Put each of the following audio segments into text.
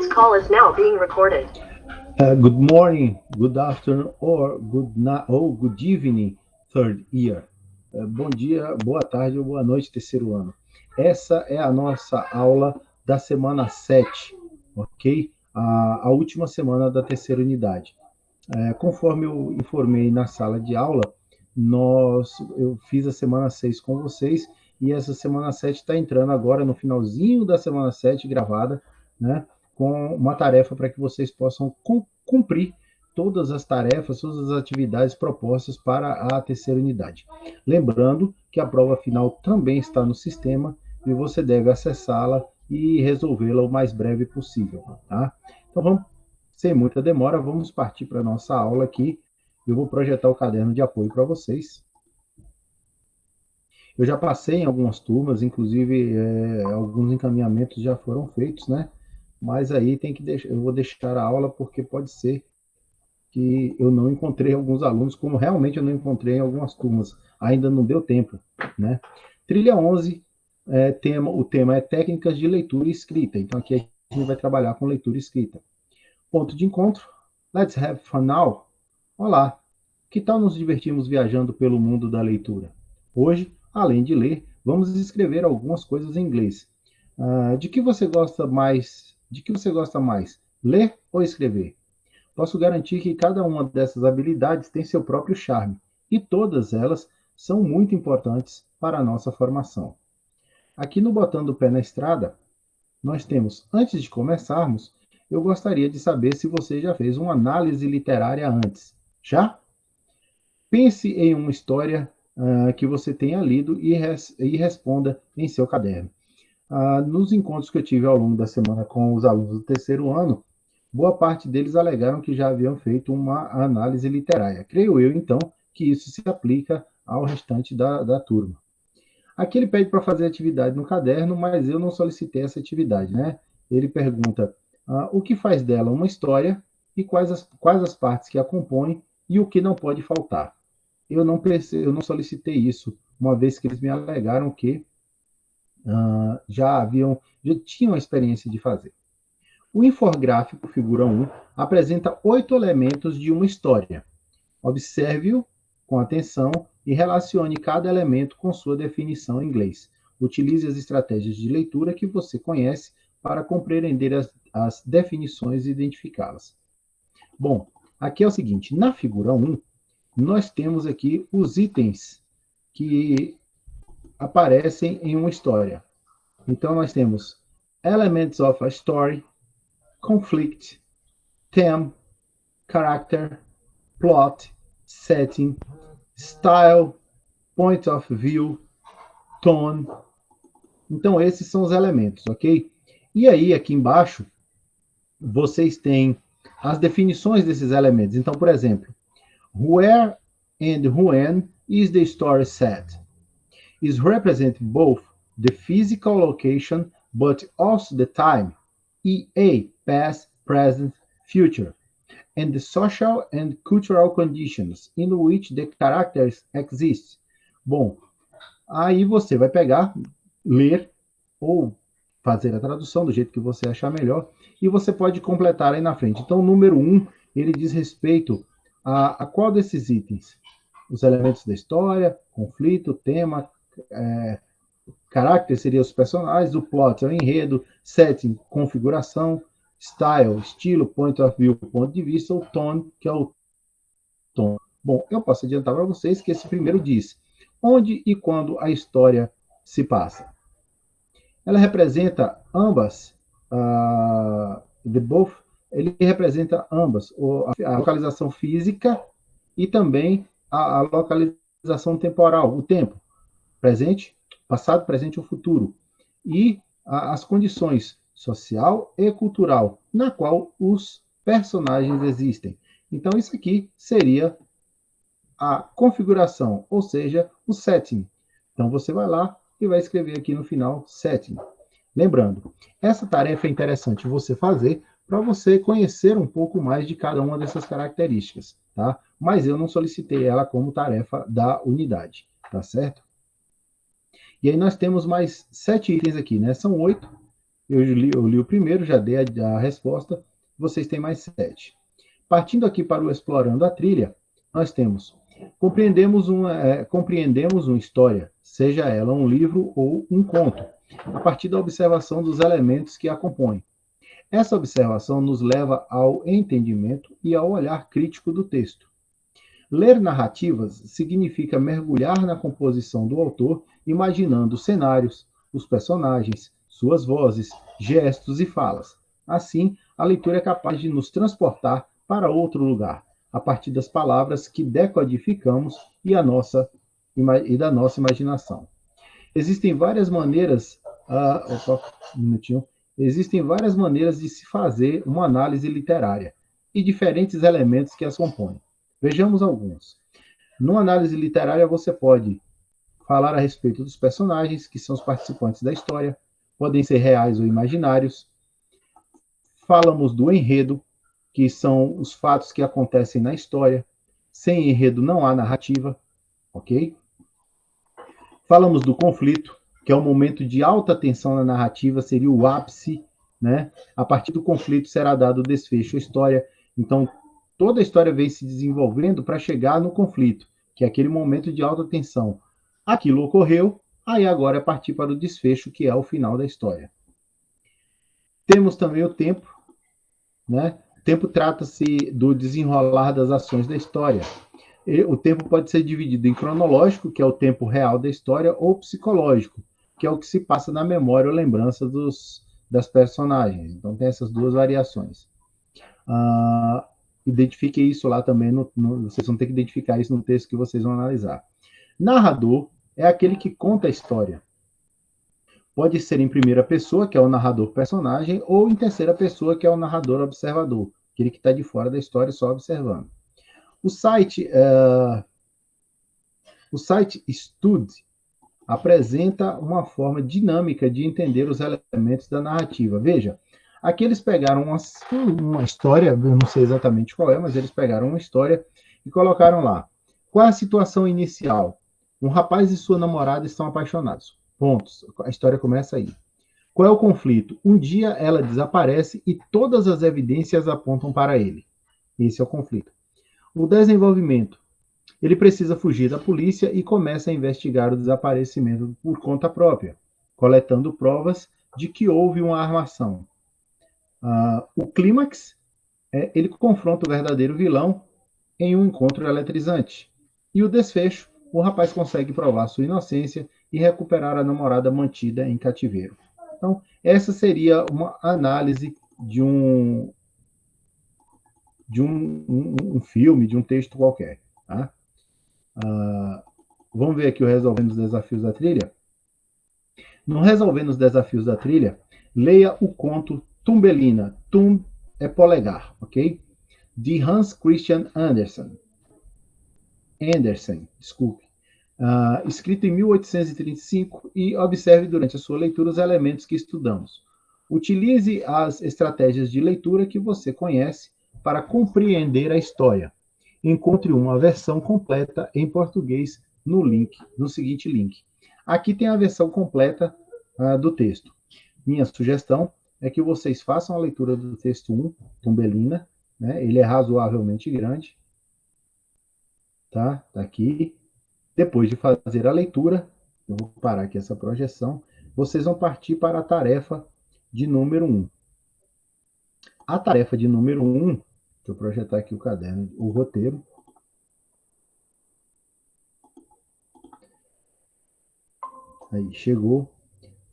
This call is now being recorded. Good morning, good afternoon, or good evening, third year. Bom dia, boa tarde ou boa noite, terceiro ano. Essa é a nossa aula da semana 7, ok? A última semana da terceira unidade. Conforme eu informei na sala de aula, eu fiz a semana 6 com vocês, e essa semana 7 está entrando agora no finalzinho da semana 7 gravada, né? Com uma tarefa para que vocês possam cumprir todas as tarefas, todas as atividades propostas para a terceira unidade. Lembrando que a prova final também está no sistema e você deve acessá-la e resolvê-la o mais breve possível, tá? Então vamos, sem muita demora, vamos partir para a nossa aula aqui. Eu vou projetar o caderno de apoio para vocês. Eu já passei em algumas turmas, inclusive alguns encaminhamentos já foram feitos, né? Mas aí eu vou deixar a aula porque pode ser que eu não encontrei alguns alunos, como realmente eu não encontrei em algumas turmas. Ainda não deu tempo, né? Trilha 11, o tema é técnicas de leitura e escrita. Então aqui a gente vai trabalhar com leitura e escrita. Ponto de encontro, let's have fun now. Olá, que tal nos divertirmos viajando pelo mundo da leitura? Hoje, além de ler, vamos escrever algumas coisas em inglês. De que você gosta mais? Ler ou escrever? Posso garantir que cada uma dessas habilidades tem seu próprio charme, e todas elas são muito importantes para a nossa formação. Aqui no Botando o Pé na Estrada, nós temos, antes de começarmos, eu gostaria de saber se você já fez uma análise literária antes. Já? Pense em uma história que você tenha lido e responda em seu caderno. Nos encontros que eu tive ao longo da semana com os alunos do terceiro ano, boa parte deles alegaram que já haviam feito uma análise literária. Creio eu, então, que isso se aplica ao restante da turma. Aqui ele pede para fazer atividade no caderno, mas eu não solicitei essa atividade, né? Ele pergunta o que faz dela uma história e quais as partes que a compõem e o que não pode faltar. Eu não solicitei isso, uma vez que eles me alegaram que já tinham a experiência de fazer. O infográfico, figura 1, apresenta 8 elementos de uma história. Observe-o com atenção e relacione cada elemento com sua definição em inglês. Utilize as estratégias de leitura que você conhece para compreender as definições e identificá-las. Bom, aqui é o seguinte, na figura 1, nós temos aqui os itens que aparecem em uma história. Então, nós temos elements of a story, conflict, theme, character, plot, setting, style, point of view, tone. Então, esses são os elementos, ok? E aí, aqui embaixo, vocês têm as definições desses elementos. Então, por exemplo, where and when is the story set? Is represent both the physical location but also the time, e.a. past, present, future, and the social and cultural conditions in which the characters exist. Bom, aí você vai pegar, ler ou fazer a tradução do jeito que você achar melhor e você pode completar aí na frente. Então, o número 1, ele diz respeito a qual desses itens? Os elementos da história, conflito, tema, caráter seria os personagens, o plot é o enredo, setting, configuração, style, estilo, point of view, ponto de vista, o tone, que é o tom. Bom, eu posso adiantar para vocês que esse primeiro diz onde e quando a história se passa. Ela representa ambas, ele representa ambas, a localização física e também a localização temporal, o tempo, presente, passado, presente ou futuro, e as condições social e cultural na qual os personagens existem. Então, isso aqui seria a configuração, ou seja, o setting. Então, você vai lá e vai escrever aqui no final setting. Lembrando, essa tarefa é interessante você fazer para você conhecer um pouco mais de cada uma dessas características, tá? Mas eu não solicitei ela como tarefa da unidade, tá certo? E aí nós temos mais 7 itens aqui, né? São 8, Eu li o primeiro, já dei a resposta, vocês têm mais 7. Partindo aqui para o Explorando a Trilha, nós temos compreendemos uma história, seja ela um livro ou um conto, a partir da observação dos elementos que a compõem. Essa observação nos leva ao entendimento e ao olhar crítico do texto. Ler narrativas significa mergulhar na composição do autor, imaginando cenários, os personagens, suas vozes, gestos e falas. Assim, a leitura é capaz de nos transportar para outro lugar, a partir das palavras que decodificamos e da nossa imaginação. Existem várias maneiras. Um minutinho. Existem várias maneiras de se fazer uma análise literária e diferentes elementos que as compõem. Vejamos alguns. Numa análise literária, você pode falar a respeito dos personagens, que são os participantes da história, podem ser reais ou imaginários. Falamos do enredo, que são os fatos que acontecem na história. Sem enredo não há narrativa, ok? Falamos do conflito, que é um momento de alta tensão na narrativa, seria o ápice, né? A partir do conflito será dado o desfecho, a história. Então, toda a história vem se desenvolvendo para chegar no conflito, que é aquele momento de alta tensão. Aquilo ocorreu, aí agora é partir para o desfecho, que é o final da história. Temos também o tempo, né? O tempo trata-se do desenrolar das ações da história. O tempo pode ser dividido em cronológico, que é o tempo real da história, ou psicológico, que é o que se passa na memória ou lembrança das personagens. Então, tem essas duas variações. Identifique isso lá também, vocês vão ter que identificar isso no texto que vocês vão analisar. Narrador é aquele que conta a história. Pode ser em primeira pessoa, que é o narrador personagem, ou em terceira pessoa, que é o narrador observador, aquele que está de fora da história só observando. O site Stud apresenta uma forma dinâmica de entender os elementos da narrativa. Veja, aqui eles pegaram uma história, eu não sei exatamente qual é, mas eles pegaram uma história e colocaram lá. Qual é a situação inicial? Um rapaz e sua namorada estão apaixonados. Pontos. A história começa aí. Qual é o conflito? Um dia ela desaparece e todas as evidências apontam para ele. Esse é o conflito. O desenvolvimento. Ele precisa fugir da polícia e começa a investigar o desaparecimento por conta própria, coletando provas de que houve uma armação. O clímax, ele confronta o verdadeiro vilão em um encontro eletrizante. E o desfecho, o rapaz consegue provar sua inocência e recuperar a namorada mantida em cativeiro. Então, essa seria uma análise de um filme, de um texto qualquer. Tá? Vamos ver aqui o Resolvendo os Desafios da Trilha. No Resolvendo os Desafios da Trilha, leia o conto Tumbelina, Tum é polegar, ok? De Hans Christian Andersen, desculpe. Escrito em 1835, e observe durante a sua leitura os elementos que estudamos. Utilize as estratégias de leitura que você conhece para compreender a história. Encontre uma versão completa em português no seguinte link. Aqui tem a versão completa do texto. Minha sugestão é que vocês façam a leitura do texto 1, Tumbelina, né? Ele é razoavelmente grande. Tá aqui. Depois de fazer a leitura, eu vou parar aqui essa projeção, vocês vão partir para a tarefa de número 1. A tarefa de número 1, deixa eu projetar aqui o caderno, o roteiro. Aí, chegou.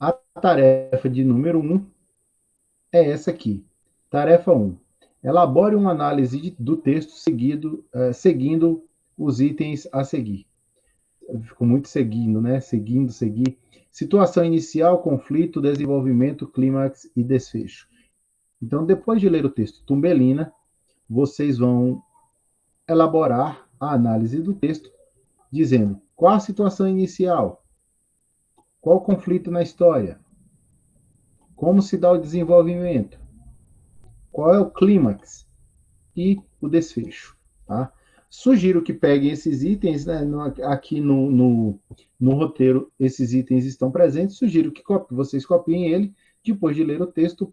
A tarefa de número 1 é essa aqui. Tarefa 1. Elabore uma análise do texto seguindo os itens a seguir. Ficou muito seguindo, né? Seguir. Situação inicial, conflito, desenvolvimento, clímax e desfecho. Então, depois de ler o texto Tumbelina, vocês vão elaborar a análise do texto, dizendo qual a situação inicial, qual o conflito na história, como se dá o desenvolvimento, qual é o clímax e o desfecho. Tá? Sugiro que peguem esses itens, né? Aqui no roteiro, esses itens estão presentes. Sugiro que vocês copiem ele, Depois de ler o texto,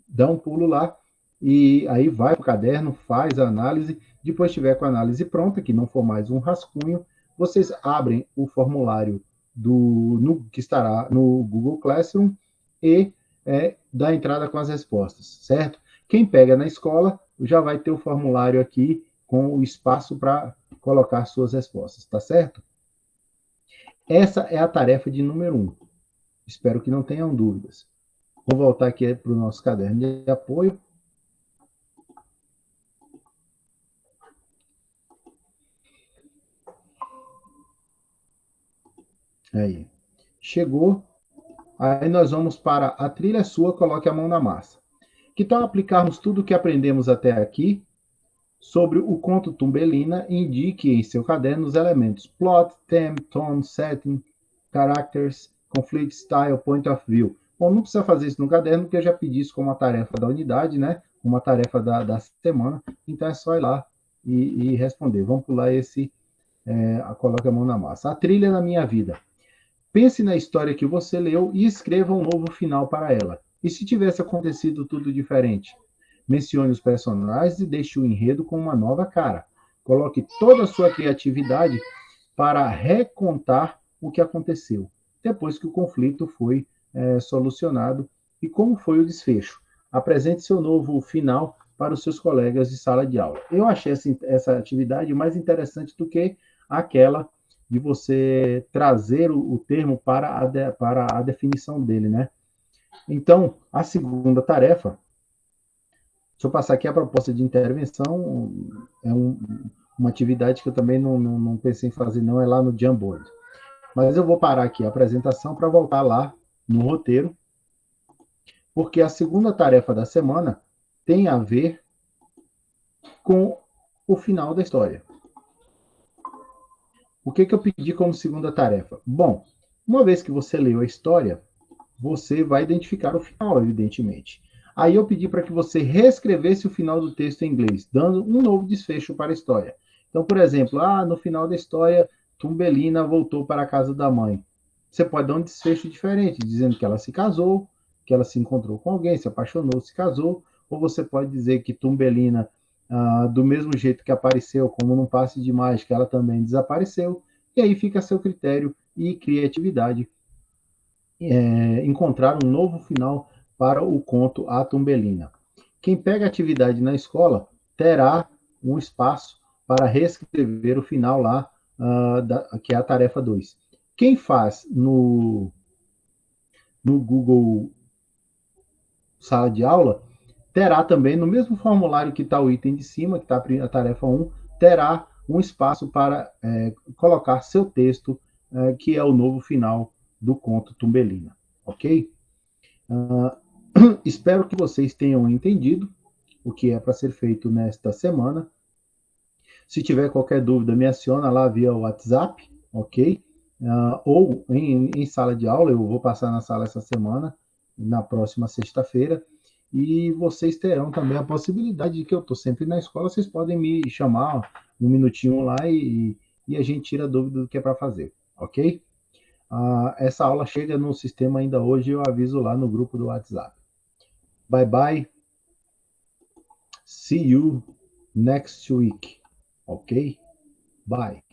dá um pulo lá e aí vai para o caderno, faz a análise. Depois tiver com a análise pronta, que não for mais um rascunho, vocês abrem o formulário que estará no Google Classroom e dá entrada com as respostas, certo? Quem pega na escola já vai ter o formulário aqui com o espaço para colocar suas respostas, tá certo? Essa é a tarefa de número 1. Espero que não tenham dúvidas. Vou voltar aqui para o nosso caderno de apoio. Aí. Chegou. Aí nós vamos para a trilha sua, coloque a mão na massa. Que tal aplicarmos tudo o que aprendemos até aqui sobre o conto Thumbelina e indique em seu caderno os elementos plot, theme, tone, setting, characters, conflict, style, point of view. Bom, não precisa fazer isso no caderno, porque eu já pedi isso como uma tarefa da unidade, né? Uma tarefa da semana. Então é só ir lá e responder. Vamos pular esse, coloque a mão na massa. A trilha na minha vida. Pense na história que você leu e escreva um novo final para ela. E se tivesse acontecido tudo diferente? Mencione os personagens e deixe o enredo com uma nova cara. Coloque toda a sua criatividade para recontar o que aconteceu, depois que o conflito foi solucionado e como foi o desfecho. Apresente seu novo final para os seus colegas de sala de aula. Eu achei essa atividade mais interessante do que aquela de você trazer o termo para a definição dele, né? Então, a segunda tarefa, deixa eu passar aqui a proposta de intervenção, é uma atividade que eu também não pensei em fazer, não, é lá no Jamboard. Mas eu vou parar aqui a apresentação para voltar lá no roteiro, porque a segunda tarefa da semana tem a ver com o final da história. O que eu pedi como segunda tarefa? Bom, uma vez que você leu a história, você vai identificar o final, evidentemente. Aí eu pedi para que você reescrevesse o final do texto em inglês, dando um novo desfecho para a história. Então, por exemplo, no final da história, Thumbelina voltou para a casa da mãe. Você pode dar um desfecho diferente, dizendo que ela se casou, que ela se encontrou com alguém, se apaixonou, se casou, ou você pode dizer que Thumbelina, do mesmo jeito que apareceu, como num passe de mágica, ela também desapareceu, e aí fica a seu critério e criatividade encontrar um novo final para o conto A Thumbelina. Quem pega atividade na escola terá um espaço para reescrever o final lá, que é a tarefa 2. Quem faz no Google Sala de Aula terá também, no mesmo formulário que está o item de cima, que está a tarefa 1, terá um espaço para colocar seu texto, que é o novo final do conto Thumbelina, ok? Espero que vocês tenham entendido o que é para ser feito nesta semana. Se tiver qualquer dúvida, me aciona lá via WhatsApp, ok? Ou em sala de aula, eu vou passar na sala essa semana, na próxima sexta-feira, e vocês terão também a possibilidade de que eu estou sempre na escola, vocês podem me chamar um minutinho lá e a gente tira a dúvida do que é para fazer, ok? Essa aula chega no sistema ainda hoje, eu aviso lá no grupo do WhatsApp. Bye bye. See you next week. Okay? Bye.